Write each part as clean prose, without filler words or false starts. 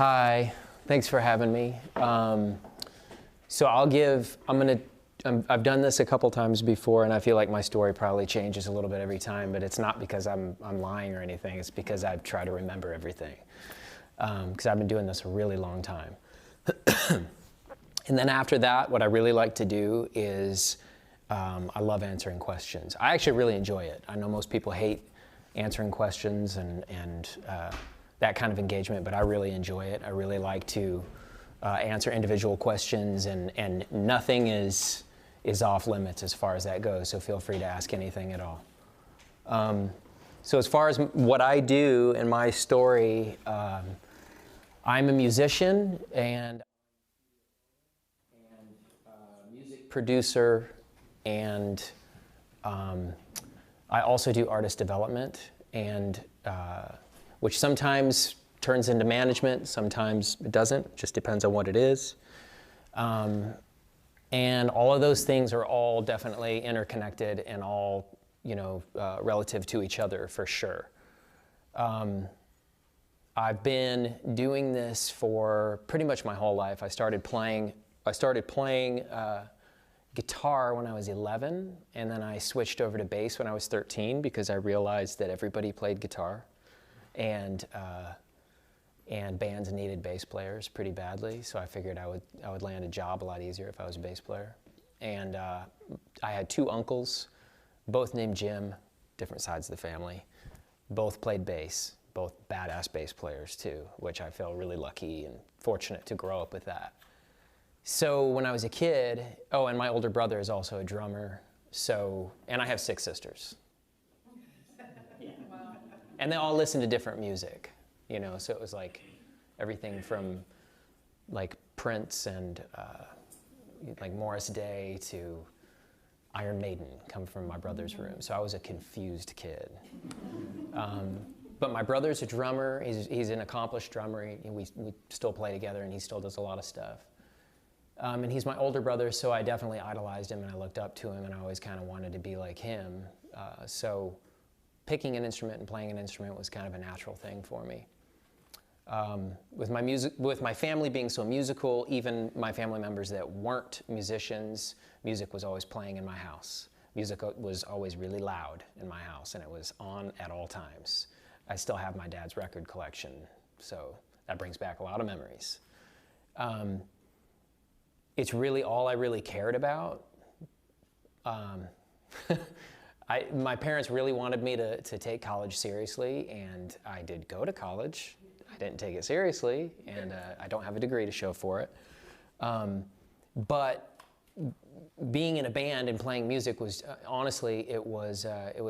Hi, thanks for having me. So I've done this a couple times before, and I feel like my story probably changes a little bit every time, but it's not because I'm lying or anything, it's because I try to remember everything. Because I've been doing this a really long time. And then after that, what I really like to do is, I love answering questions. I actually really enjoy it. I know most people hate answering questions and that kind of engagement, but I really enjoy it. I really like to answer individual questions, and nothing is off limits as far as that goes, so feel free to ask anything at all. So as far as what I do in my story, I'm a musician and music producer, and I also do artist development, and which sometimes turns into management, sometimes it doesn't, just depends on what it is. And all of those things are all definitely interconnected and all, relative to each other for sure. I've been doing this for pretty much my whole life. I started playing guitar when I was 11, and then I switched over to bass when I was 13 because I realized that everybody played guitar, and bands needed bass players pretty badly. So I figured I would land a job a lot easier if I was a bass player. And I had two uncles, both named Jim, different sides of the family. Both played bass, both badass bass players too, which I feel really lucky and fortunate to grow up with that. So when I was a kid, and my older brother is also a drummer, and I have 6 sisters. Wow. And they all listen to different music, so it was like everything from like Prince and like Morris Day to Iron Maiden come from my brother's room. So I was a confused kid. But my brother's a drummer. He's an accomplished drummer. We still play together, and he still does a lot of stuff. And he's my older brother, so I definitely idolized him, and I looked up to him, and I always kind of wanted to be like him. So picking an instrument and playing an instrument was kind of a natural thing for me. With my family being so musical, even my family members that weren't musicians, music was always playing in my house. Music was always really loud in my house, and it was on at all times. I still have my dad's record collection, so that brings back a lot of memories. It's really all I really cared about. My parents really wanted me to take college seriously, and I did go to college. I didn't take it seriously, and I don't have a degree to show for it. But being in a band and playing music was, honestly, it was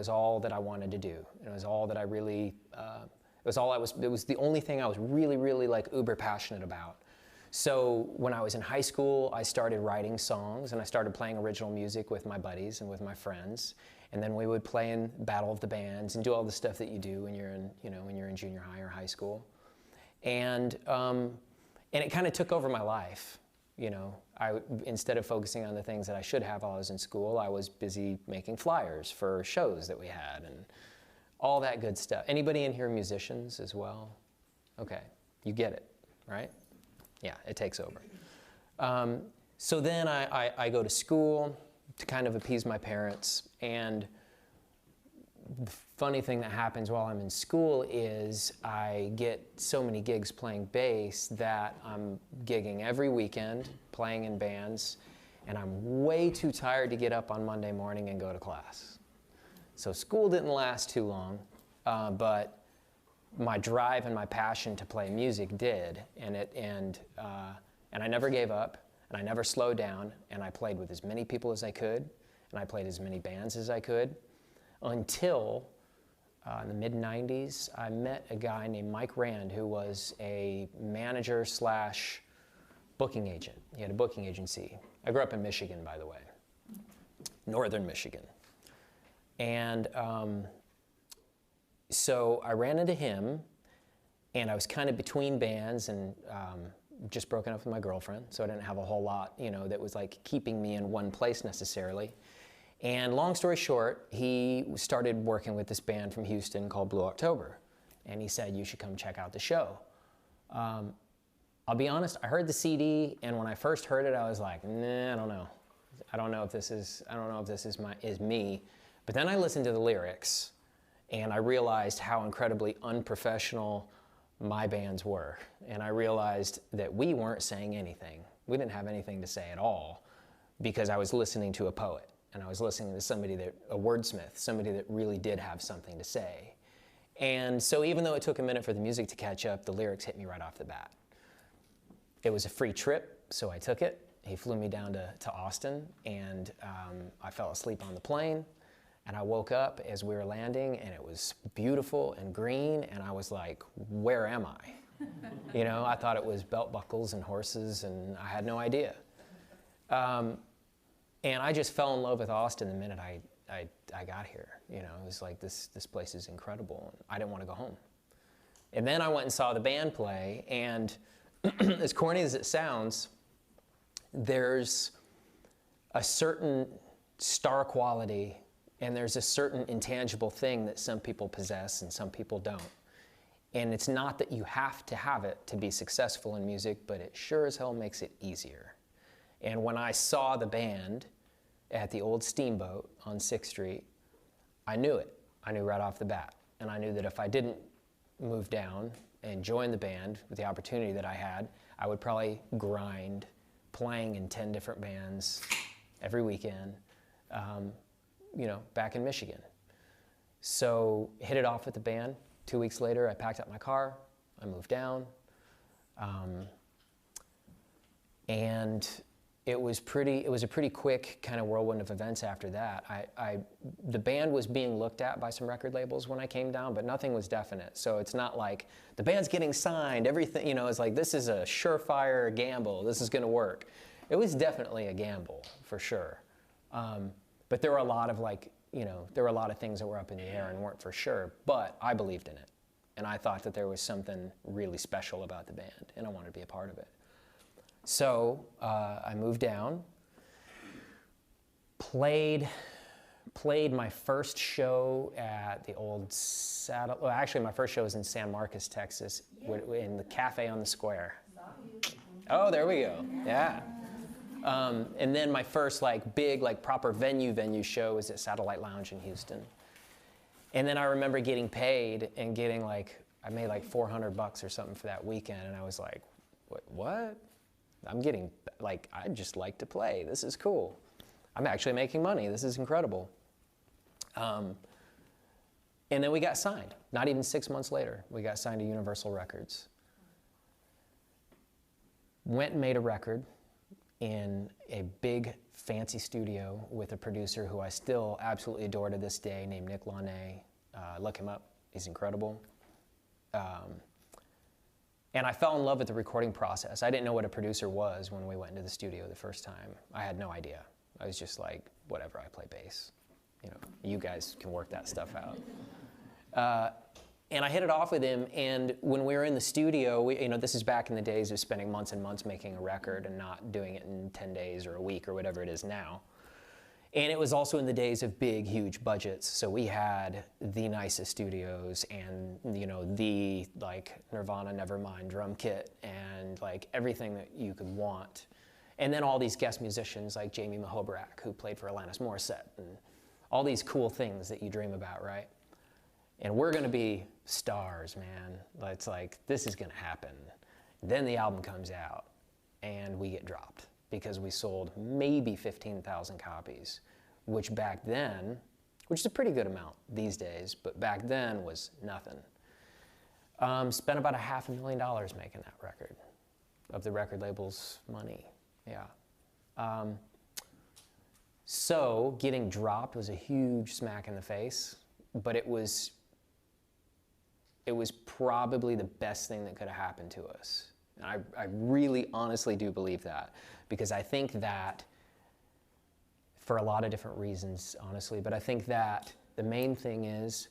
all that I wanted to do. It was all that I really, it was the only thing I was really, really like uber passionate about. So when I was in high school, I started writing songs, and I started playing original music with my buddies and with my friends. And then we would play in Battle of the Bands and do all the stuff that you do when you're in junior high or high school. And it kind of took over my life. Instead of focusing on the things that I should have while I was in school, I was busy making flyers for shows that we had and all that good stuff. Anybody in here musicians as well? Okay, you get it, right? Yeah, it takes over. So then I go to school to kind of appease my parents, and the funny thing that happens while I'm in school is I get so many gigs playing bass that I'm gigging every weekend, playing in bands, and I'm way too tired to get up on Monday morning and go to class. So school didn't last too long, but my drive and my passion to play music did, and I never gave up, and I never slowed down, and I played with as many people as I could, and I played as many bands as I could, until in the mid-90s, I met a guy named Mike Rand, who was a manager / booking agent. He had a booking agency. I grew up in Michigan, by the way, northern Michigan. And so I ran into him, and I was kind of between bands and just broken up with my girlfriend, so I didn't have a whole lot, that was like keeping me in one place necessarily. And long story short, he started working with this band from Houston called Blue October, and he said, "You should come check out the show." I'll be honest, I heard the CD, and when I first heard it, I was like, nah, I don't know. I don't know if this is me. But then I listened to the lyrics, and I realized how incredibly unprofessional my bands were. And I realized that we weren't saying anything. We didn't have anything to say at all, because I was listening to a poet, and I was listening to a wordsmith, somebody that really did have something to say. And so even though it took a minute for the music to catch up, the lyrics hit me right off the bat. It was a free trip, so I took it. He flew me down to Austin, and I fell asleep on the plane, and I woke up as we were landing, and it was beautiful and green, and I was like, where am I? You know, I thought it was belt buckles and horses, and I had no idea. And I just fell in love with Austin the minute I got here. You know, it was like, this place is incredible, and I didn't want to go home. And then I went and saw the band play, and as corny as it sounds, there's a certain star quality and there's a certain intangible thing that some people possess and some people don't. And it's not that you have to have it to be successful in music, but it sure as hell makes it easier. And when I saw the band at the old Steamboat on 6th Street, I knew it. I knew right off the bat. And I knew that if I didn't move down and join the band with the opportunity that I had, I would probably grind playing in 10 different bands every weekend, you know, back in Michigan. So hit it off with the band. 2 weeks later, I packed up my car, I moved down, and it was a pretty quick kind of whirlwind of events after that. The band was being looked at by some record labels when I came down, but nothing was definite. So it's not like the band's getting signed, everything, you know, it's like this is a surefire gamble, this is gonna work. It was definitely a gamble, for sure. But there were a lot of there were a lot of things that were up in the air and weren't for sure, but I believed in it. And I thought that there was something really special about the band, and I wanted to be a part of it. So I moved down, played my first show at the old actually my first show was in San Marcos, Texas, in the Cafe on the Square. Oh, there we go, yeah. And then my first big proper venue show was at Satellite Lounge in Houston. And then I remember getting paid and getting I made $400 or something for that weekend, and I was like, what? I'm getting, I just like to play. This is cool. I'm actually making money. This is incredible. And then we got signed. Not even 6 months later, we got signed to Universal Records. Went and made a record in a big, fancy studio with a producer who I still absolutely adore to this day, named Nick Launay. Look him up. He's incredible. And I fell in love with the recording process. I didn't know what a producer was when we went into the studio the first time. I had no idea. I was just like, whatever, I play bass. You know, you guys can work that stuff out. And I hit it off with him, and when we were in the studio, this is back in the days of spending months and months making a record and not doing it in 10 days or a week or whatever it is now. And it was also in the days of big, huge budgets. So we had the nicest studios and, the Nirvana Nevermind drum kit and everything that you could want. And then all these guest musicians like Jamie Mahobrak, who played for Alanis Morissette, and all these cool things that you dream about, right? And we're gonna be stars, man. It's this is gonna happen. Then the album comes out and we get dropped, because we sold maybe 15,000 copies, which back then, which is a pretty good amount these days, but back then was nothing. Spent about $500,000 making that record, of the record label's money, yeah. So getting dropped was a huge smack in the face, but it was probably the best thing that could have happened to us. And I really honestly do believe that, because I think that, for a lot of different reasons, honestly, but I think that the main thing is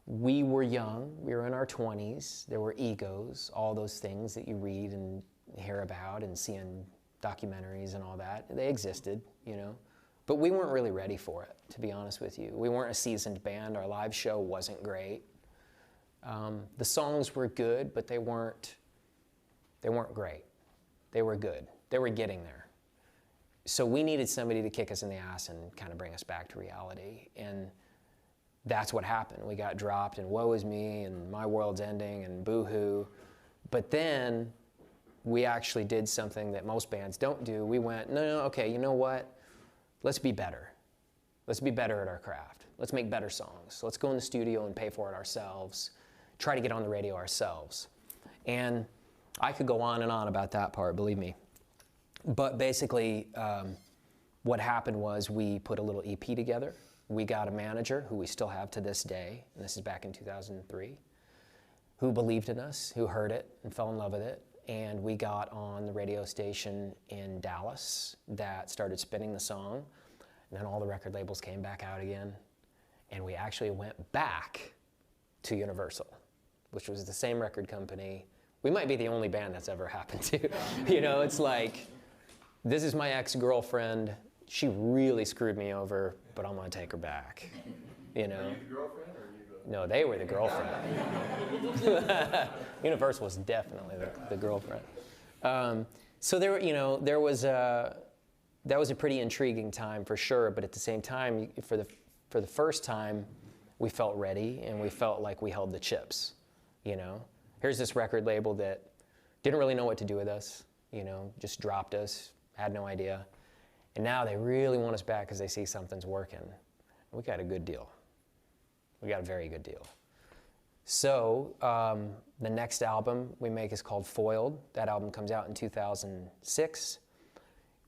we were young, we were in our 20s, there were egos, all those things that you read and hear about and see in documentaries and all that. They existed, but we weren't really ready for it, to be honest with you. We weren't a seasoned band, our live show wasn't great. The songs were good, but they weren't They weren't great. They were good. They were getting there. So we needed somebody to kick us in the ass and kind of bring us back to reality. And that's what happened. We got dropped, and woe is me, and my world's ending, and boo-hoo. But then we actually did something that most bands don't do. We went, no, okay, you know what? Let's be better. Let's be better at our craft. Let's make better songs. Let's go in the studio and pay for it ourselves. Try to get on the radio ourselves. And I could go on and on about that part, believe me. But basically, what happened was we put a little EP together. We got a manager, who we still have to this day, and this is back in 2003, who believed in us, who heard it and fell in love with it. And we got on the radio station in Dallas that started spinning the song. And then all the record labels came back out again. And we actually went back to Universal, which was the same record company. We might be the only band that's ever happened to. You know, it's like, this is my ex-girlfriend. She really screwed me over, but I'm gonna take her back. You know? Were you the girlfriend or you the... No, they were the girlfriend. Universal was definitely the girlfriend. So there, you know, that was a pretty intriguing time for sure. But at the same time, for the first time, we felt ready and we felt like we held the chips. You know, here's this record label that didn't really know what to do with us. You know, just dropped us, had no idea, and now they really want us back because they see something's working. We got a good deal. We got a very good deal. So the next album we make is called Foiled. That album comes out in 2006.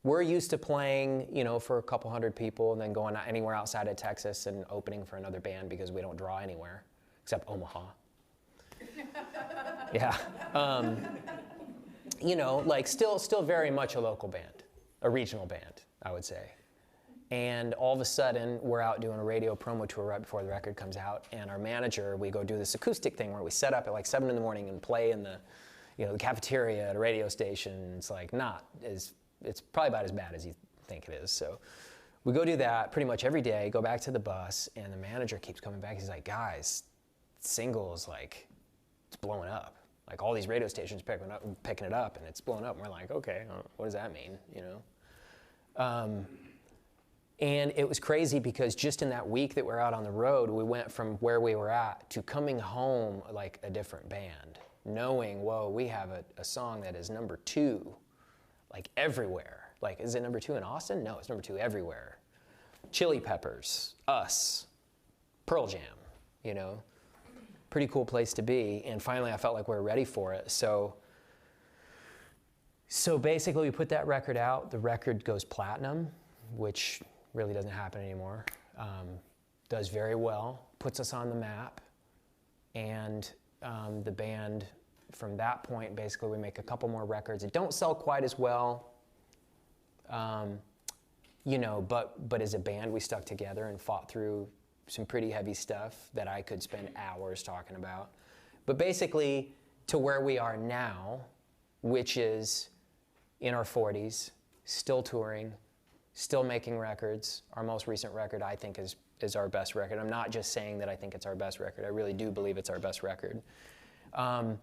We're used to playing, you know, for a couple hundred people and then going anywhere outside of Texas and opening for another band because we don't draw anywhere except Omaha. Yeah. You know, like still very much a local band, a regional band, I would say. And all of a sudden, we're out doing a radio promo tour right before the record comes out, and our manager, we go do this acoustic thing where we set up at like 7 in the morning and play in the, you know, the cafeteria at a radio station. It's like it's probably about as bad as you think it is. So we go do that pretty much every day, go back to the bus, and the manager keeps coming back. He's like, guys, singles, like, it's blowing up. Like all these radio stations picking it up, and it's blowing up. And we're like, okay, what does that mean, you know? And it was crazy because just in that week that we're out on the road, we went from where we were at to coming home like a different band, knowing, whoa, we have a song that is number 2, like everywhere. Like, is it number 2 in Austin? No, it's number 2 everywhere. Chili Peppers, us, Pearl Jam, you know? Pretty cool place to be, and finally I felt like we were ready for it. So basically we put that record out. The record goes platinum, which really doesn't happen anymore. Does very well, puts us on the map, and the band, from that point, basically we make a couple more records. It don't sell quite as well, you know, but as a band we stuck together and fought through some pretty heavy stuff that I could spend hours talking about. But basically, to where we are now, which is in our 40s, still touring, still making records. Our most recent record, I think, is our best record. I'm not just saying that I think it's our best record. I really do believe it's our best record. It's our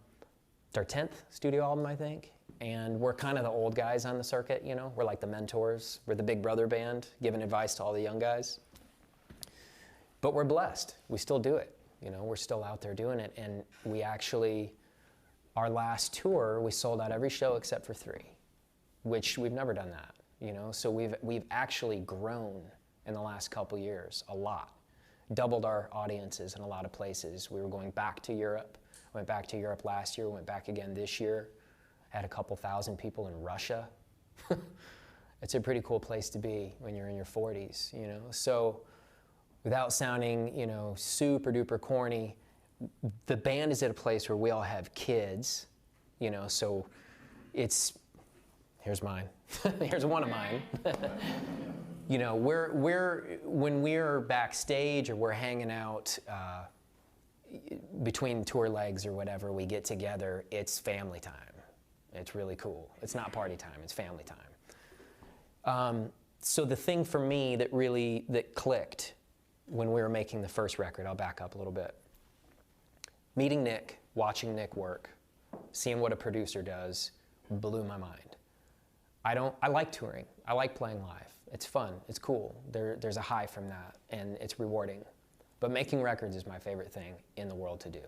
10th studio album, I think. And we're kind of the old guys on the circuit, you know? We're like the mentors. We're the big brother band, giving advice to all the young guys. But we're blessed. We still do it. You know, we're still out there doing it. And we actually, our last tour, we sold out every show except for 3, which we've never done that. You know, so we've actually grown in the last couple years a lot, doubled our audiences in a lot of places. We were going back to Europe. Went back to Europe last year. Went back again this year. Had a couple thousand people in Russia. It's a pretty cool place to be when you're in your 40s. You know, so without sounding, you know, super duper corny, the band is at a place where we all have kids. You know, so it's. Here's mine. Here's one of mine. You know, when we're backstage or we're hanging out between tour legs or whatever, we get together, it's family time. It's really cool. It's not party time, it's family time. So the thing for me that clicked when we were making the first record, I'll back up a little bit. Meeting Nick, watching Nick work, seeing what a producer does, blew my mind. I like touring. I like playing live. It's fun, it's cool. There's a high from that, and it's rewarding. But making records is my favorite thing in the world to do.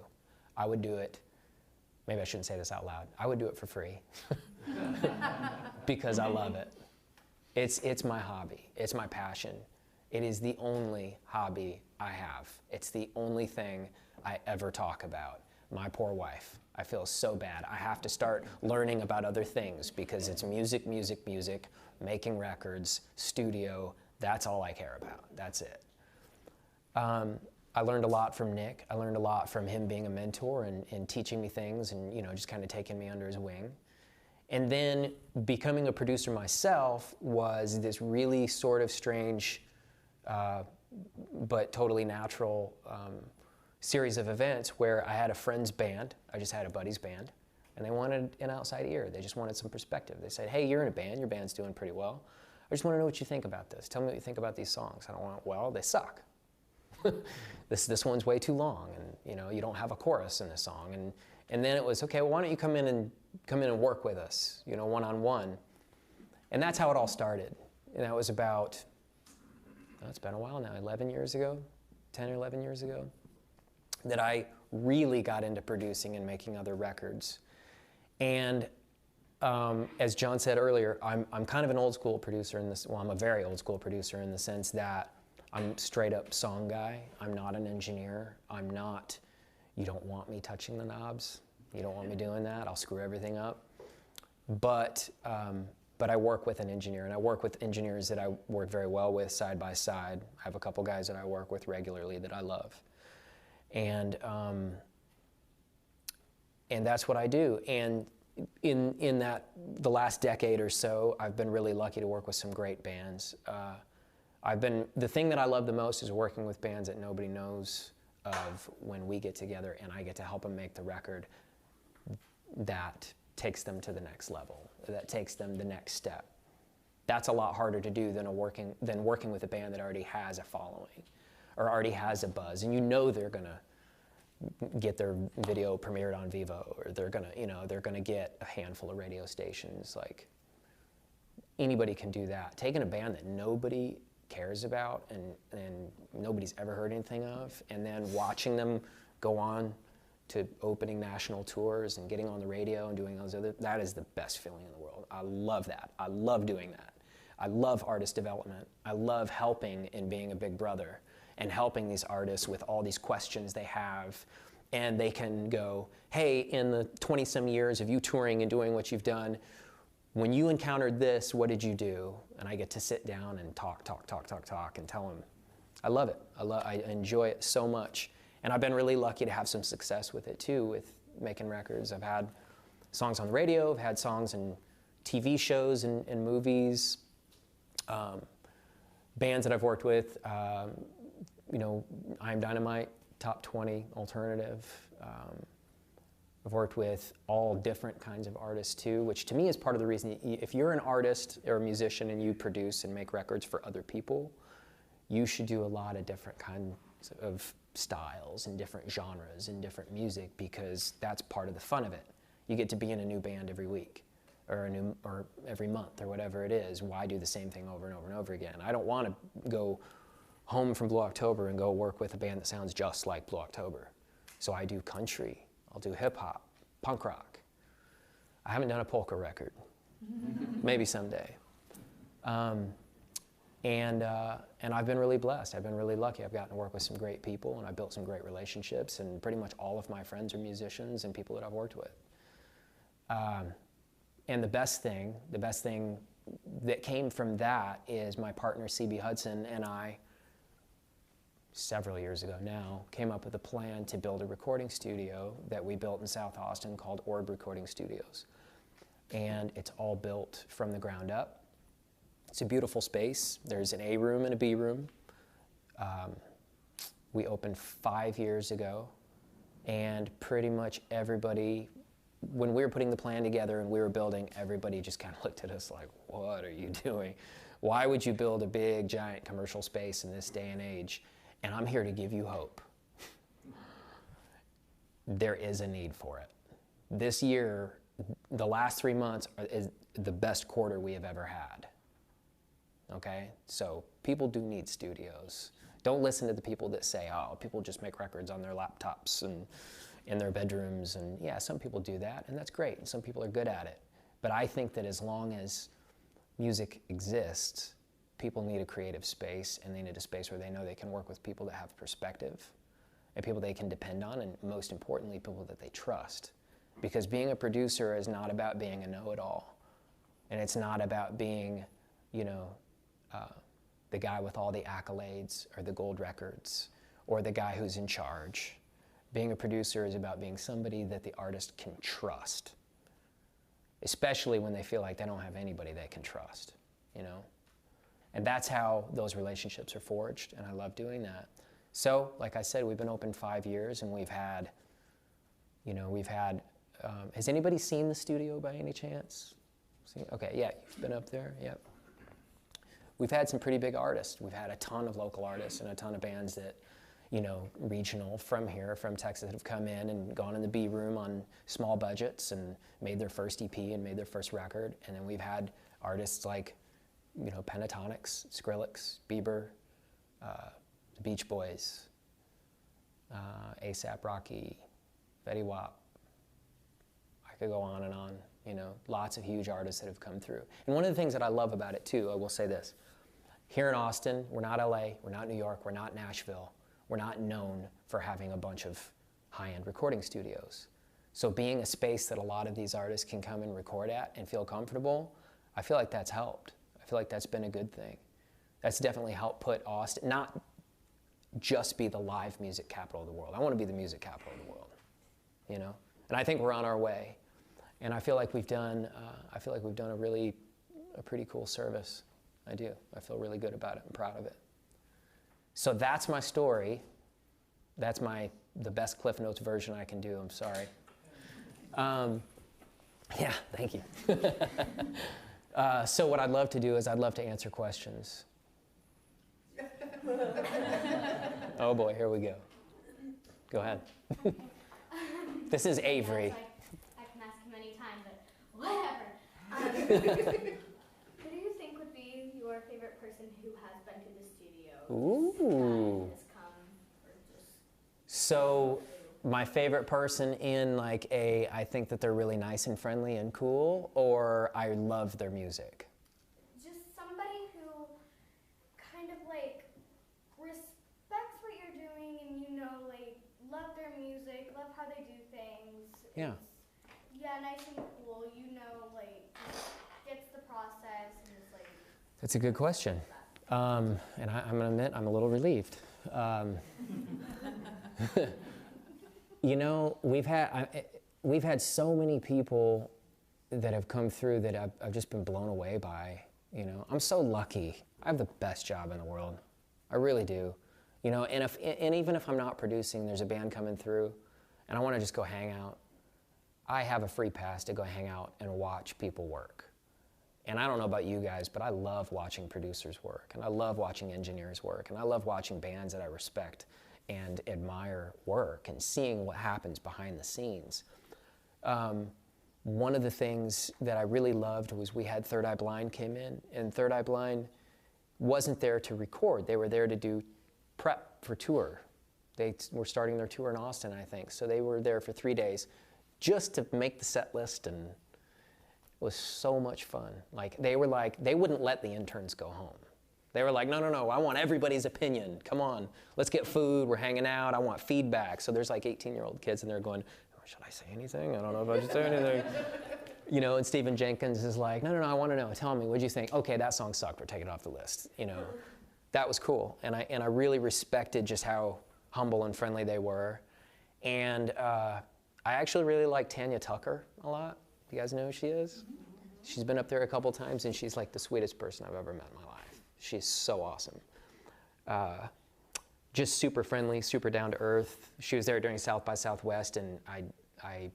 I would do it, maybe I shouldn't say this out loud, I would do it for free because I love it. It's my hobby, it's my passion. It is the only hobby I have. It's the only thing I ever talk about. My poor wife. I feel so bad. I have to start learning about other things because it's music, music, music, making records, studio. That's all I care about. That's it. I learned a lot from Nick. I learned a lot from him being a mentor and teaching me things and, you know, just kind of taking me under his wing. And then becoming a producer myself was this really sort of strange but totally natural series of events where I had a friend's band, I just had a buddy's band, and they wanted an outside ear. They just wanted some perspective. They said, hey, you're in a band, your band's doing pretty well. I just want to know what you think about this. Tell me what you think about these songs. I don't want, well, they suck. This one's way too long, and you know, you don't have a chorus in this song. And then it was, okay, well, why don't you come in and work with us, you know, one-on-one. And that's how it all started. And that was about, oh, it's been a while now, 11 years ago, 10 or 11 years ago, that I really got into producing and making other records. And as John said earlier, I'm kind of an old school producer in this, well, I'm a very old school producer in the sense that I'm straight up song guy. I'm not an engineer. I'm not, you don't want me touching the knobs. You don't want me doing that. I'll screw everything up. But I work with an engineer, and I work with engineers that I work very well with side by side. I have a couple guys that I work with regularly that I love. And that's what I do. And in the last decade or so, I've been really lucky to work with some great bands. The thing that I love the most is working with bands that nobody knows of when we get together and I get to help them make the record that takes them to the next level, that takes them the next step. That's a lot harder to do than working with a band that already has a following or already has a buzz, and you know they're gonna get their video premiered on Vivo, or they're gonna get a handful of radio stations. Like, anybody can do that. Taking a band that nobody cares about and nobody's ever heard anything of, and then watching them go on to opening national tours and getting on the radio and doing those other, that is the best feeling in the world. I love that. I love doing that. I love artist development. I love helping and being a big brother and helping these artists with all these questions they have. And they can go, hey, in the 20-some years of you touring and doing what you've done, when you encountered this, what did you do? And I get to sit down and talk and tell them. I love it. I enjoy it so much. And I've been really lucky to have some success with it too, with making records. I've had songs on the radio, I've had songs in TV shows and movies. Bands that I've worked with, you know, I'm Dynamite, top 20 alternative. I've worked with all different kinds of artists too, which to me is part of the reason, if you're an artist or a musician and you produce and make records for other people, you should do a lot of different kinds of styles and different genres and different music, because that's part of the fun of it. You get to be in a new band every week or every month or whatever it is. Why do the same thing over and over and over again? I don't want to go home from Blue October and go work with a band that sounds just like Blue October. So I do country, I'll do hip hop, punk rock. I haven't done a polka record. Maybe someday. And I've been really blessed. I've been really lucky. I've gotten to work with some great people, and I've built some great relationships, and pretty much all of my friends are musicians and people that I've worked with. And the best thing that came from that is my partner, C.B. Hudson, and I, several years ago now, came up with a plan to build a recording studio that we built in South Austin called Orb Recording Studios. And it's all built from the ground up. It's a beautiful space. There's an A room and a B room. We opened 5 years ago, and pretty much everybody, when we were putting the plan together and we were building, everybody just kind of looked at us like, what are you doing? Why would you build a big, giant commercial space in this day and age? And I'm here to give you hope. There is a need for it. This year, the last 3 months is the best quarter we have ever had. Okay? So people do need studios. Don't listen to the people that say, oh, people just make records on their laptops and in their bedrooms. And yeah, some people do that, and that's great. And some people are good at it. But I think that as long as music exists, people need a creative space, and they need a space where they know they can work with people that have perspective and people they can depend on, and most importantly, people that they trust. Because being a producer is not about being a know-it-all. And it's not about being, you know, the guy with all the accolades or the gold records or the guy who's in charge. Being a producer is about being somebody that the artist can trust, especially when they feel like they don't have anybody they can trust, you know? And that's how those relationships are forged, and I love doing that. So, like I said, we've been open 5 years, and we've had, has anybody seen the studio by any chance? Okay, yeah, you've been up there, yep. We've had some pretty big artists. We've had a ton of local artists and a ton of bands that, you know, regional from here, from Texas, that have come in and gone in the B room on small budgets and made their first EP and made their first record. And then we've had artists like, you know, Pentatonics, Skrillex, Bieber, the Beach Boys, A$AP Rocky, Fetty Wap. I could go on and on, you know, lots of huge artists that have come through. And one of the things that I love about it too, I will say this, here in Austin, we're not LA, we're not New York, we're not Nashville. We're not known for having a bunch of high-end recording studios. So being a space that a lot of these artists can come and record at and feel comfortable, I feel like that's helped. I feel like that's been a good thing. That's definitely helped put Austin, not just be the live music capital of the world. I want to be the music capital of the world, you know? And I think we're on our way. And I feel like we've done, a pretty cool service. I do. I feel really good about it. I'm proud of it. So that's my story. That's the best Cliff Notes version I can do. I'm sorry. Yeah, thank you. So what I'd love to do is I'd love to answer questions. Oh boy, here we go. Go ahead. This is Avery. I can ask him any time, but whatever. Who do you think would be your favorite person who has been to the studio? Ooh. So my favorite person in like I think that they're really nice and friendly and cool, or I love their music? Just somebody who kind of like respects what you're doing and, you know, like love their music, love how they do things. Yeah. Yeah, nice and cool, you know, like gets the process and is like. That's a good question. And I'm gonna admit I'm a little relieved. You know, we've had so many people that have come through that I've just been blown away by. You know, I'm so lucky. I have the best job in the world. I really do. You know, and even if I'm not producing, there's a band coming through, and I want to just go hang out. I have a free pass to go hang out and watch people work. And I don't know about you guys, but I love watching producers work, and I love watching engineers work, and I love watching bands that I respect and admire work and seeing what happens behind the scenes. One of the things that I really loved was we had Third Eye Blind came in, and Third Eye Blind wasn't there to record. They were there to do prep for tour. They were starting their tour in Austin, I think. So they were there for 3 days just to make the set list, and it was so much fun. Like, they wouldn't let the interns go home. They were like, no, I want everybody's opinion. Come on, let's get food, we're hanging out, I want feedback. So there's like 18-year-old kids and they're going, oh, should I say anything? I don't know if I should say anything. You know, and Stephen Jenkins is like, no, I want to know, tell me, what'd you think? Okay, that song sucked, we're taking it off the list. You know, that was cool. And I really respected just how humble and friendly they were. And I actually really like Tanya Tucker a lot. You guys know who she is? She's been up there a couple times, and she's like the sweetest person I've ever met in my life. She's so awesome. Just super friendly, super down to earth. She was there during South by Southwest, and I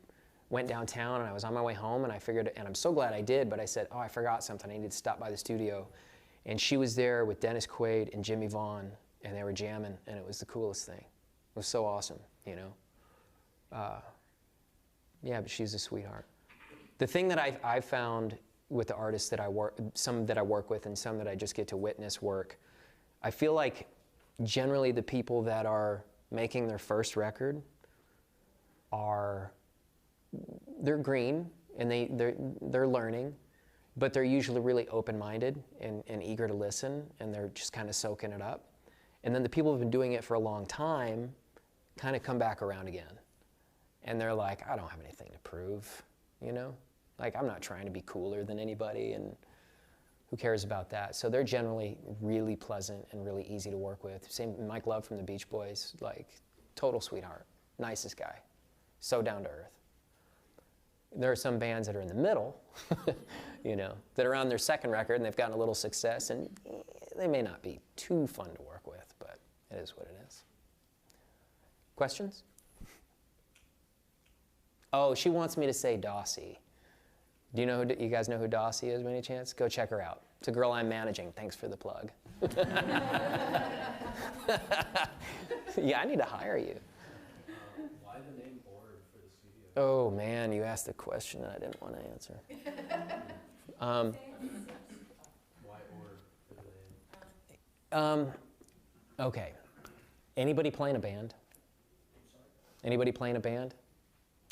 went downtown, and I was on my way home, and I figured, and I'm so glad I did, but I said, oh, I forgot something. I needed to stop by the studio. And she was there with Dennis Quaid and Jimmy Vaughn, and they were jamming, and it was the coolest thing. It was so awesome, you know? Yeah, but she's a sweetheart. The thing that I've found with the artists that I work, some that I work with and some that I just get to witness work, I feel like generally the people that are making their first record they're green and they're learning, but they're usually really open-minded and eager to listen, and they're just kind of soaking it up. And then the people who've been doing it for a long time kind of come back around again. And they're like, I don't have anything to prove, you know? Like, I'm not trying to be cooler than anybody, and who cares about that? So they're generally really pleasant and really easy to work with. Same Mike Love from the Beach Boys, like, total sweetheart, nicest guy, so down to earth. There are some bands that are in the middle, you know, that are on their second record and they've gotten a little success, and they may not be too fun to work with, but it is what it is. Questions? Oh, she wants me to say Dossie. Do you know you guys know who Dossie is by any chance? Go check her out. It's a girl I'm managing. Thanks for the plug. Yeah, I need to hire you. Why the name Orb for the studio? Oh man, you asked a question that I didn't want to answer. Why Orb for the name? Okay. Anybody playing a band? Anybody playing a band?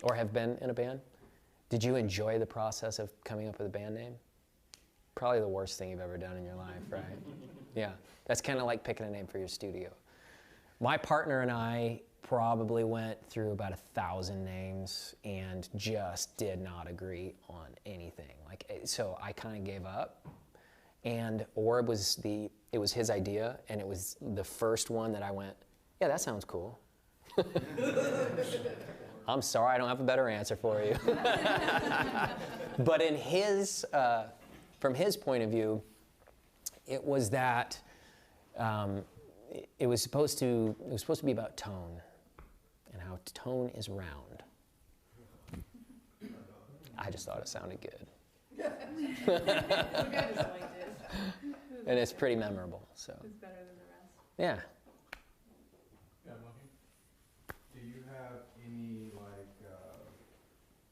Or have been in a band? Did you enjoy the process of coming up with a band name? Probably the worst thing you've ever done in your life, right? Yeah, that's kind of like picking a name for your studio. My partner and I probably went through about 1,000 names and just did not agree on anything. So I kind of gave up. And Orb was it was his idea, and it was the first one that I went, yeah, that sounds cool. I'm sorry, I don't have a better answer for you. But from his point of view, it was that it was supposed to be about tone and how tone is round. I just thought it sounded good. And it's pretty memorable. So. It's better than the rest. Yeah. Do you have any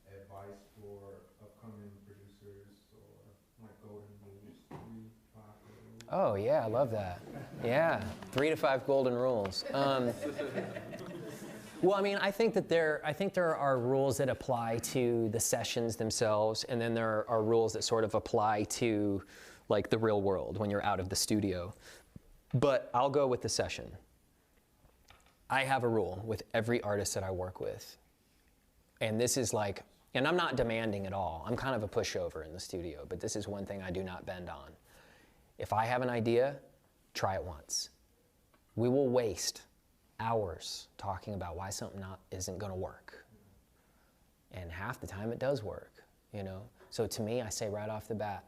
advice for upcoming producers or like golden rules, 3, 5 rules? Oh yeah, I love that. Yeah, 3 to 5 golden rules. Well, I mean, I think there are rules that apply to the sessions themselves, and then there are rules that sort of apply to like the real world when you're out of the studio. But I'll go with the session. I have a rule with every artist that I work with. And this is like, and I'm not demanding at all. I'm kind of a pushover in the studio, but this is one thing I do not bend on. If I have an idea, try it once. We will waste hours talking about why something isn't gonna work. And half the time it does work, you know? So to me, I say right off the bat,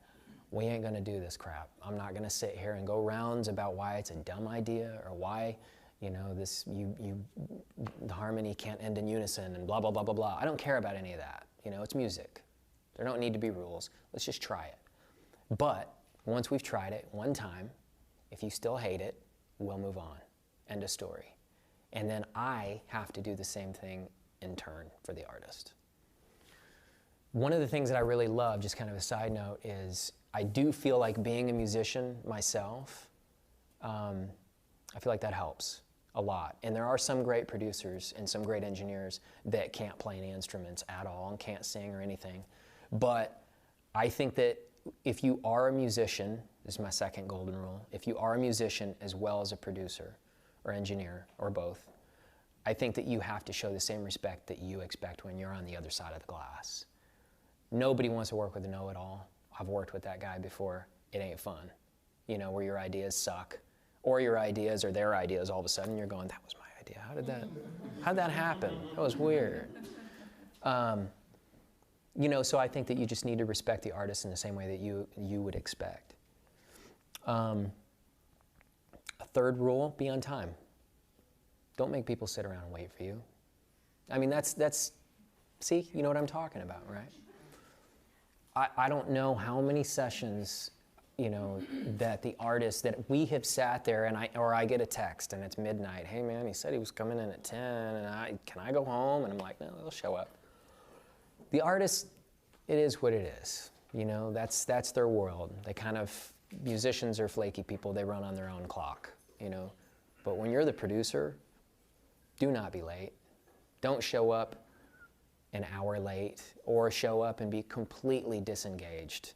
we ain't gonna do this crap. I'm not gonna sit here and go rounds about why it's a dumb idea or why, you know, the harmony can't end in unison and blah, blah, blah, blah, blah. I don't care about any of that. You know, it's music. There don't need to be rules. Let's just try it. But once we've tried it one time, if you still hate it, we'll move on. End of story. And then I have to do the same thing in turn for the artist. One of the things that I really love, just kind of a side note, is I do feel like being a musician myself, I feel like that helps a lot. And there are some great producers and some great engineers that can't play any instruments at all and can't sing or anything. But I think that if you are a musician, this is my second golden rule, if you are a musician as well as a producer or engineer or both, I think that you have to show the same respect that you expect when you're on the other side of the glass. Nobody wants to work with a know-it-all. I've worked with that guy before. It ain't fun. You know, where your ideas suck, or your ideas or their ideas, all of a sudden you're going, that was my idea. How'd that happen? That was weird. You know, so I think that you just need to respect the artist in the same way that you would expect. A third rule, be on time. Don't make people sit around and wait for you. I mean, see, you know what I'm talking about, right? I don't know how many sessions, you know, that the artist, that we have sat there and I get a text and it's midnight. Hey man, he said he was coming in at 10 and can I go home? And I'm like, no, he'll show up. The artist, it is what it is. You know, that's their world. Musicians are flaky people. They run on their own clock, you know. But when you're the producer, do not be late. Don't show up an hour late or show up and be completely disengaged.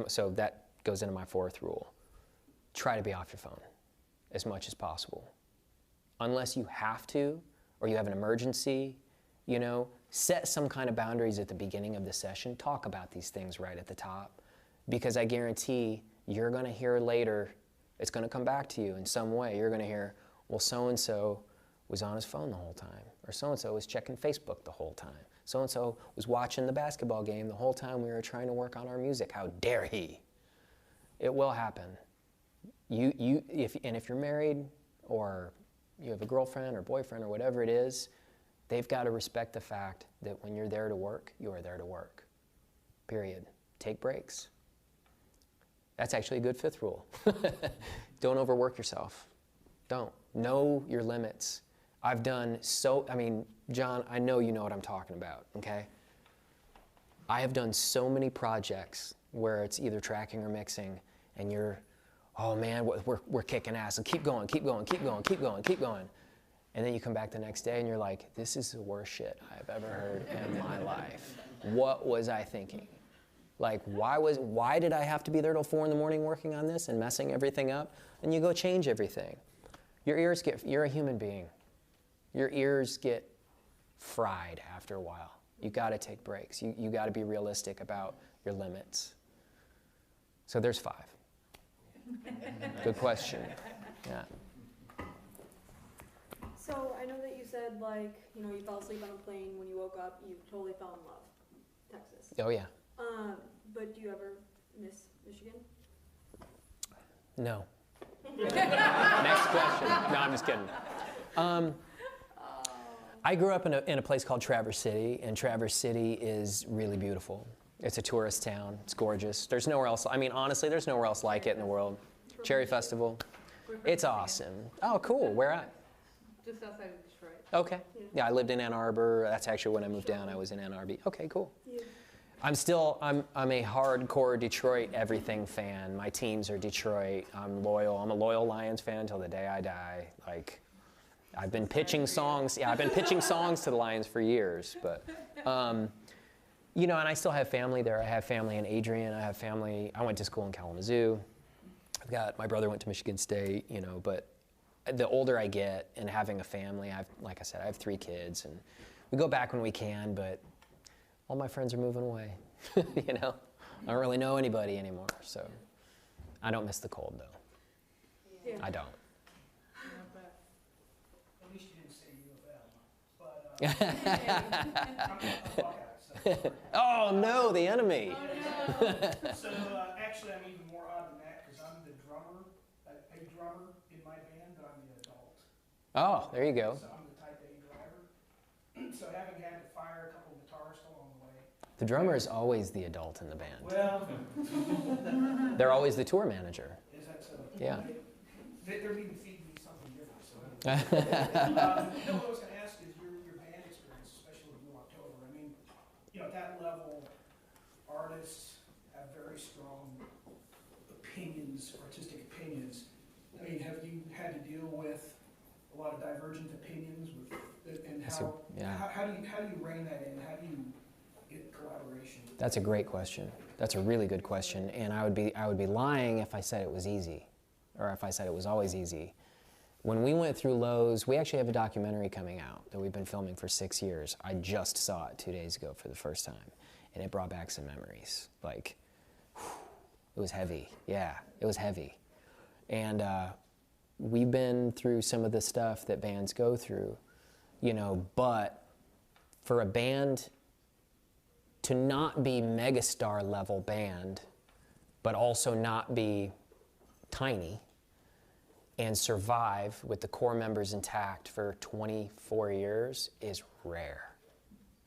So that goes into my fourth rule. Try to be off your phone as much as possible. Unless you have to or you have an emergency, you know, set some kind of boundaries at the beginning of the session. Talk about these things right at the top, because I guarantee you're going to hear later, it's going to come back to you in some way. You're going to hear, well, so-and-so was on his phone the whole time, or so-and-so was checking Facebook the whole time. So-and-so was watching the basketball game the whole time we were trying to work on our music. How dare he? It will happen. If you're married or you have a girlfriend or boyfriend or whatever it is, they've got to respect the fact that when you're there to work, you are there to work. Period. Take breaks. That's actually a good fifth rule. Don't overwork yourself. Don't. Know your limits. John, I know you know what I'm talking about, okay? I have done so many projects where it's either tracking or mixing, and you're, oh man, we're kicking ass, and keep going. And then you come back the next day and you're like, this is the worst shit I've ever heard in my life. What was I thinking? Like, why did I have to be there till 4 a.m. working on this and messing everything up? And you go change everything. You're a human being. Your ears get fried after a while. You gotta take breaks. You gotta be realistic about your limits. So there's 5. Good question. Yeah. So I know that you said, like, you know, you fell asleep on a plane. When you woke up, you totally fell in love. Texas. Oh yeah. But do you ever miss Michigan? No. Next question. No, I'm just kidding. I grew up in a place called Traverse City, and Traverse City is really beautiful. It's a tourist town. It's gorgeous. There's nowhere else. I mean, honestly, there's nowhere else like it in the world. Cherry Festival. It's awesome. Oh, cool. Where at? Just outside of Detroit. Okay. Yeah, I lived in Ann Arbor. That's actually when I moved down. I was in Ann Arbor. Okay, cool. Yeah. I'm a hardcore Detroit everything fan. My teams are Detroit. I'm loyal. I'm a loyal Lions fan till the day I die. Like, I've been pitching songs. Yeah, I've been pitching songs to the Lions for years. But, you know, and I still have family there. I have family in Adrian. I went to school in Kalamazoo. My brother went to Michigan State, you know, but the older I get and having a family, like I said, I have 3 kids, and we go back when we can, but all my friends are moving away, you know? I don't really know anybody anymore, so I don't miss the cold, though. Yeah. I don't. At least you didn't say U of M, but Oh, no, the enemy. so actually I'm even more odd than that because I'm the drummer, a drummer in my band, but I'm the adult. Oh, there you go. So I'm the type A driver. So having had to fire a couple of guitarists along the way. The drummer is always the adult in the band. Well, They're always the tour manager. is that so? Yeah. They're even feeding me something different. So no, what I was going to ask is your band experience, especially with Blue October. I mean, you know, at that level, artists have very strong opinions, artistic opinions. I mean, have you had to deal with a lot of divergent opinions and how do you rein that in? How do you get collaboration? That's a great question. That's a really good question, and I would be lying if I said it was easy, or if I said it was always easy. When we went through lows, we actually have a documentary coming out that we've been filming for 6 years. I just saw it 2 days ago for the first time, and it brought back some memories. Like, it was heavy. Yeah, it was heavy. And we've been through some of the stuff that bands go through, you know, but for a band to not be megastar level band, but also not be tiny, and survive with the core members intact for 24 years is rare.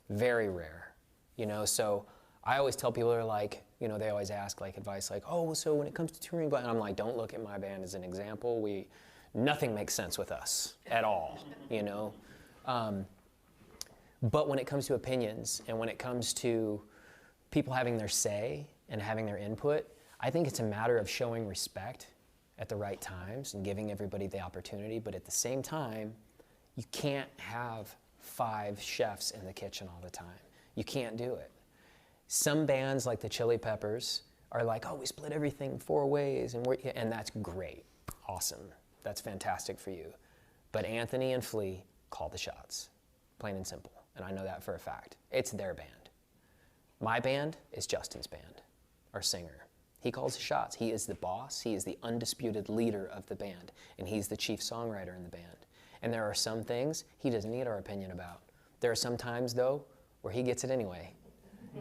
Very rare. You know, so I always tell people, they're like, you know, they always ask like advice like, oh, so when it comes to touring, and I'm like, don't look at my band as an example. Nothing makes sense with us at all, you know. But when it comes to opinions and when it comes to, people having their say and having their input. I think it's a matter of showing respect at the right times and giving everybody the opportunity, but at the same time, you can't have 5 chefs in the kitchen all the time. You can't do it. Some bands like the Chili Peppers are like, oh, we split everything 4 ways, and that's great, awesome. That's fantastic for you. But Anthony and Flea call the shots, plain and simple, and I know that for a fact. It's their band. My band is Justin's band, our singer. He calls the shots. He is the boss. He is the undisputed leader of the band, and he's the chief songwriter in the band. And there are some things he doesn't need our opinion about. There are some times, though, where he gets it anyway.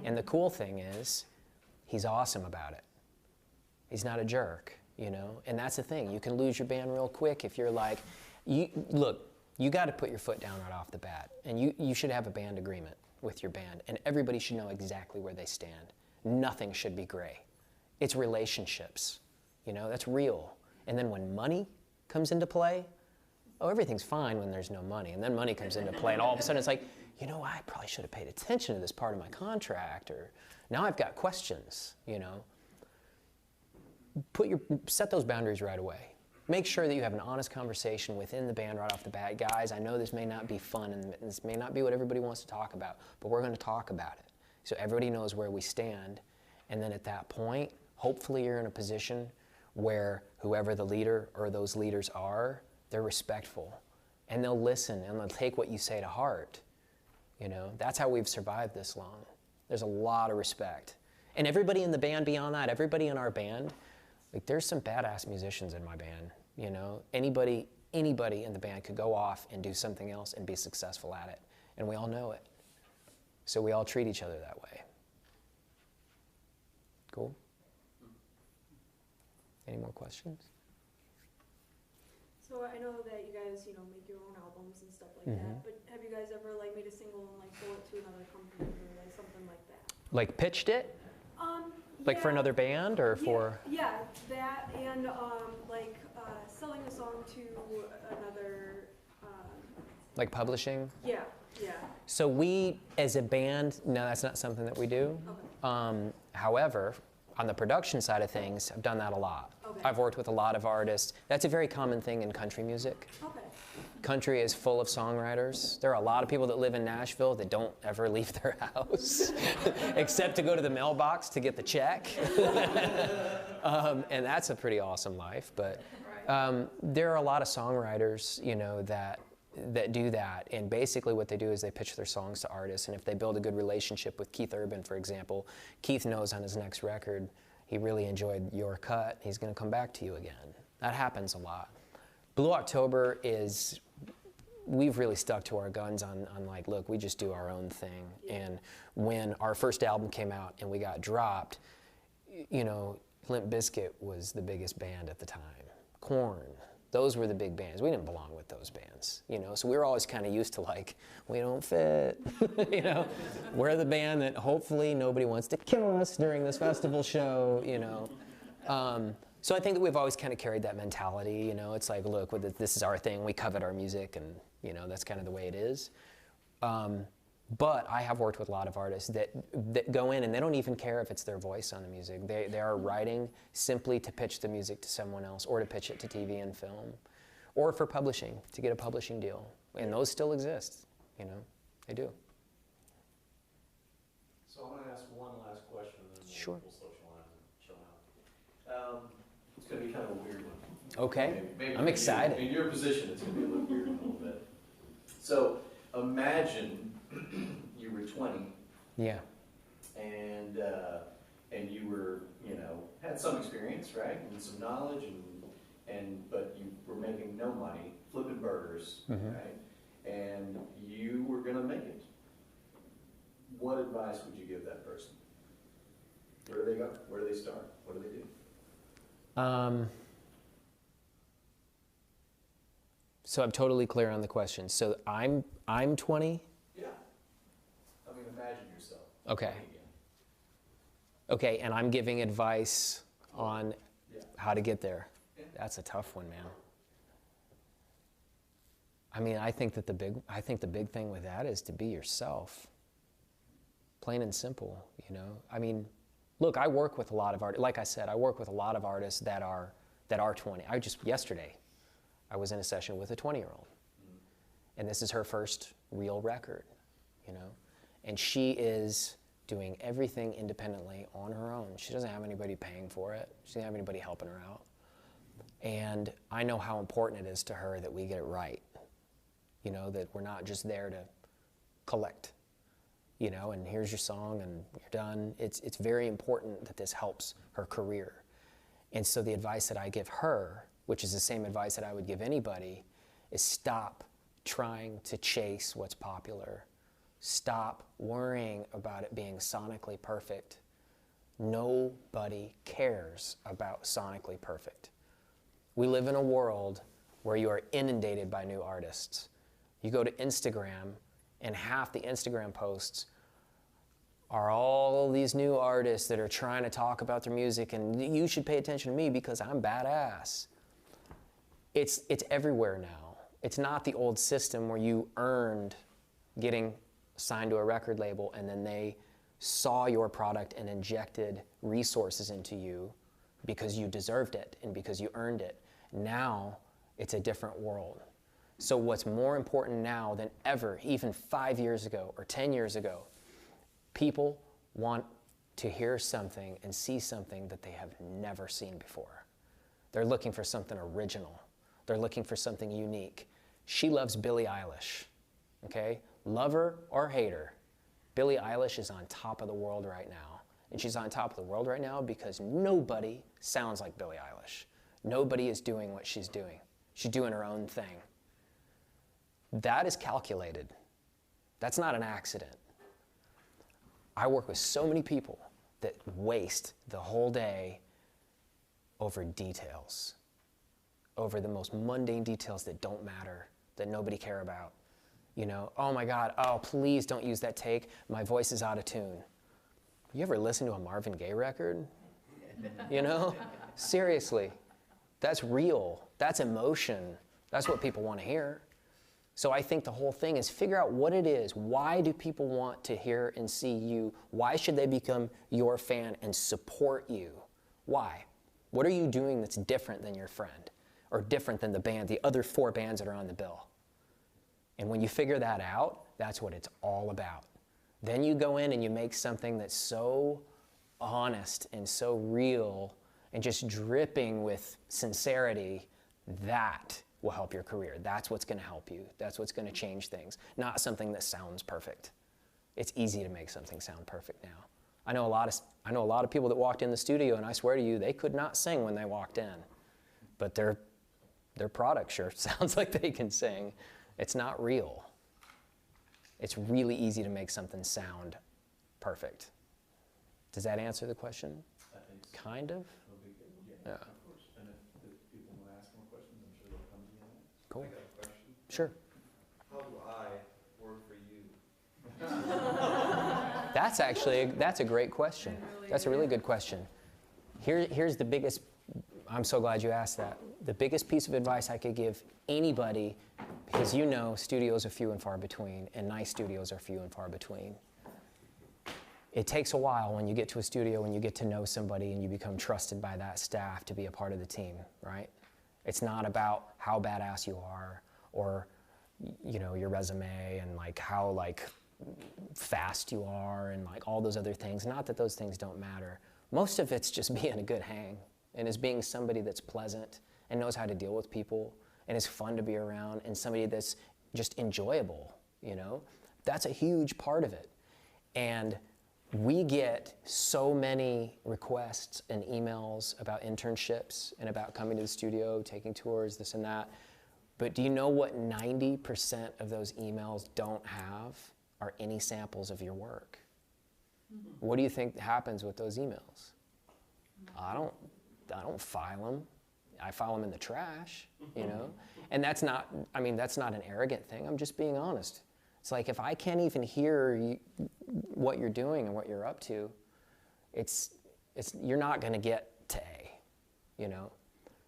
And the cool thing is, he's awesome about it. He's not a jerk, you know? And that's the thing. You can lose your band real quick if you're like, look, you got to put your foot down right off the bat. And you should have a band agreement with your band. And everybody should know exactly where they stand. Nothing should be gray. It's relationships, you know? That's real. And then when money comes into play, oh, everything's fine when there's no money. And then money comes into play, and all of a sudden it's like, you know, I probably should have paid attention to this part of my contract, or now I've got questions, you know. Set those boundaries right away. Make sure that you have an honest conversation within the band right off the bat. Guys, I know this may not be fun, and this may not be what everybody wants to talk about, but we're going to talk about it. So everybody knows where we stand, and then at that point, hopefully you're in a position where whoever the leader or those leaders are, they're respectful, and they'll listen, and they'll take what you say to heart. You know, that's how we've survived this long. There's a lot of respect. And everybody in the band beyond that, everybody in our band, like there's some badass musicians in my band, you know. Anybody in the band could go off and do something else and be successful at it. And we all know it. So we all treat each other that way. Cool? Any more questions? So I know that you guys, you know, make your own albums and stuff like that, but have you guys ever like made a single and like sold it to another company or like something like that? Like pitched it? Like for another band or for? Yeah, that and like selling a song to another. Like publishing? Yeah. So we, as a band, no, that's not something that we do. Okay. However, on the production side of things, I've done that a lot. Okay. I've worked with a lot of artists. That's a very common thing in country music. Okay. Country is full of songwriters. There are a lot of people that live in Nashville that don't ever leave their house, except to go to the mailbox to get the check. And that's a pretty awesome life. But there are a lot of songwriters, you know, that do that. And basically what they do is they pitch their songs to artists. And if they build a good relationship with Keith Urban, for example, Keith knows on his next record, he really enjoyed your cut. He's going to come back to you again. That happens a lot. Blue October is, we've really stuck to our guns on like, look, we just do our own thing. And when our first album came out and we got dropped, you know, Limp Bizkit was the biggest band at the time. Korn, those were the big bands. We didn't belong with those bands, you know, so we were always kind of used to like, we don't fit, you know. We're the band that hopefully nobody wants to kill us during this festival show, you know. So I think that we've always kind of carried that mentality, you know. It's like, look, this is our thing, we covet our music, and, you know, that's kind of the way it is. But I have worked with a lot of artists that go in and they don't even care if it's their voice on the music. They are writing simply to pitch the music to someone else, or to pitch it to TV and film, or for publishing, to get a publishing deal. And those still exist, you know, they do. So I'm going to ask one last question, and then Sure. we'll socialize and chill out. It's going to be kind of a weird one. Okay, Maybe I'm excited. In your position, it's going to be a little weird a little bit. So imagine you were 20 Yeah. and you were, you know, had some experience, right, and some knowledge, but you were making no money, flipping burgers, right, and you were going to make it. What advice would you give that person? Where do they go? Where do they start? What do they do? So I'm totally clear on the question. So I'm 20. Yeah. I mean, imagine yourself. Okay. 20 again. Okay, and I'm giving advice on how to get there. Yeah. That's a tough one, man. I mean, I think the big thing with that is to be yourself. Plain and simple. you know? I mean, look, I work with a lot of artists. Like I said, I work with a lot of artists that are 20. Yesterday, I was in a session with a 20-year-old. And this is her first real record, you know? And she is doing everything independently on her own. She doesn't have anybody paying for it. She doesn't have anybody helping her out. And I know how important it is to her that we get it right. You know, that we're not just there to collect, you know, and here's your song and you're done. It's very important that this helps her career. And so the advice that I give her, which is the same advice that I would give anybody, is stop trying to chase what's popular. Stop worrying about it being sonically perfect. Nobody cares about sonically perfect. We live in a world where you are inundated by new artists. You go to Instagram, and half the Instagram posts are all these new artists that are trying to talk about their music, and you should pay attention to me because I'm badass. It's everywhere now. It's not the old system where you earned getting signed to a record label and then they saw your product and injected resources into you because you deserved it and because you earned it. Now, it's a different world. So what's more important now than ever, even 5 years ago or 10 years ago, people want to hear something and see something that they have never seen before. They're looking for something original. They're looking for something unique. She loves Billie Eilish, okay? Love her or hate her, Billie Eilish is on top of the world right now. And she's on top of the world right now because nobody sounds like Billie Eilish. Nobody is doing what she's doing. She's doing her own thing. That is calculated. That's not an accident. I work with so many people that waste the whole day over details, over the most mundane details that don't matter, that nobody care about. You know, oh my God, oh please don't use that take, my voice is out of tune. You ever listen to a Marvin Gaye record? You know, seriously, that's real, that's emotion, that's what people want to hear. So I think the whole thing is figure out what it is. Why do people want to hear and see you? Why should they become your fan and support you? Why? What are you doing that's different than your friend or different than the band, the other 4 bands that are on the bill? And when you figure that out, that's what it's all about. Then you go in and you make something that's so honest and so real and just dripping with sincerity. That will help your career. That's what's going to help you. That's what's going to change things. Not something that sounds perfect. It's easy to make something sound perfect now. I know a lot of people that walked in the studio, and I swear to you, they could not sing when they walked in. But their product sure sounds like they can sing. It's not real. It's really easy to make something sound perfect. Does that answer the question? I think so. Kind of? It'll be good. Yeah, Yeah. of course. And if people want to ask more questions, I'm sure they'll come to you. Cool. I got a question. Sure. How do I work for you? That's a great question. That's a really good question. Here's the biggest, I'm so glad you asked that. The biggest piece of advice I could give anybody, because you know studios are few and far between, and nice studios are few and far between. It takes a while when you get to a studio, when you get to know somebody and you become trusted by that staff to be a part of the team, right? It's not about how badass you are or, you know, your resume and like how like fast you are and like all those other things. Not that those things don't matter. Most of it's just being a good hang and is being somebody that's pleasant and knows how to deal with people and is fun to be around and somebody that's just enjoyable, you know? That's a huge part of it. And we get so many requests and emails about internships and about coming to the studio, taking tours, this and that. But do you know what 90% of those emails don't have are any samples of your work? What do you think happens with those emails? I don't file them. I file them in the trash, you know? And that's not an arrogant thing. I'm just being honest. It's like if I can't even hear what you're doing and what you're up to, you're not going to get to A, you know?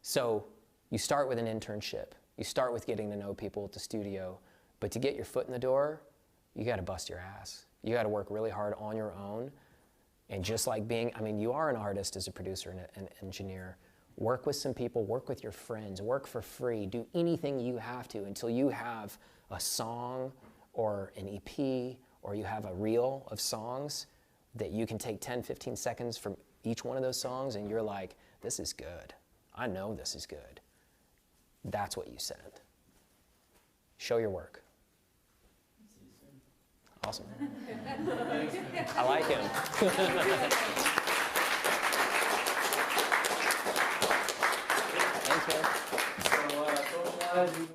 So you start with an internship. You start with getting to know people at the studio. But to get your foot in the door, you got to bust your ass. You got to work really hard on your own And just like being, I mean, you are an artist as a producer and an engineer. Work with some people, work with your friends, work for free, do anything you have to until you have a song or an EP or you have a reel of songs that you can take 10, 15 seconds from each one of those songs and you're like, this is good. I know this is good. That's what you send. Show your work. Awesome. I like him. Thanks, man. So, socialize,